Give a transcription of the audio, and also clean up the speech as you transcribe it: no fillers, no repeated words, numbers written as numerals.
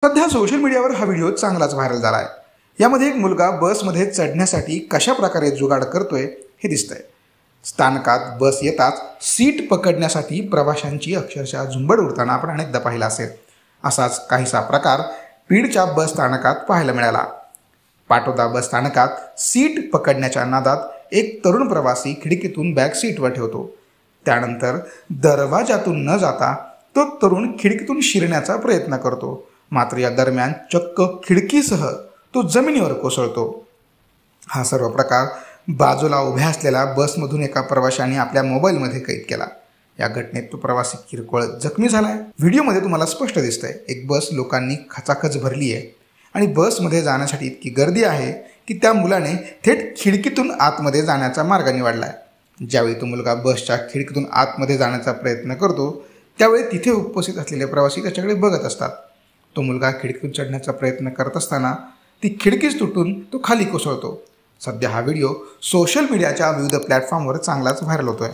सध्या सोशल मीडियावर हा व्हिडिओ चांगलाच व्हायरल झाला आहे। यामध्ये एक मुलगा बसमध्ये चढण्यासाठी कशा प्रकारे जुगाड करतोय हे दिसतंय। स्थानकात बस येताच सीट पकडण्यासाठी प्रवाशांची अक्षरशः झुंबड उडताना आपण अनेकदा पाहिला असेल। असाच काहीसा प्रकार बीडच्या बस स्थानकात पाहायला मिळाला। पाटोदा बस स्थानकात सीट पकडण्याच्या नादात एक तरुण प्रवासी खिडकीतून बॅक सीटवर ठेवतो। त्यानंतर दरवाजातून न जाता तो तरुण खिडकीतून शिरण्याचा प्रयत्न करतो, मात्र या दरम्यान चक्क खिडकीसह तो जमिनीवर कोसळतो। हा सर्व प्रकार बाजूला उभ्या असलेल्या बसमधून एका प्रवाशाने आपल्या मोबाईलमध्ये कैद केला। या घटनेत तो प्रवासी किरकोळ जखमी झालाय। व्हिडिओमध्ये तुम्हाला स्पष्ट दिसतंय एक बस लोकांनी खचाखच भरली आहे आणि बसमध्ये जाण्यासाठी इतकी गर्दी आहे की त्या मुलाने थेट खिडकीतून आतमध्ये जाण्याचा मार्ग निवडलाय। ज्यावेळी तो मुलगा बसच्या खिडकीतून आतमध्ये जाण्याचा प्रयत्न करतो त्यावेळी तिथे उपस्थित असलेले प्रवासी त्याच्याकडे बघत असतात। तो मुलगा खिडकीतून चढण्याचा प्रयत्न करत असताना ती खिडकीच तुटून तो खाली कोसळतो। सध्या हा व्हिडिओ सोशल मीडियाच्या विविध प्लॅटफॉर्मवर चांगलाच व्हायरल होतोय।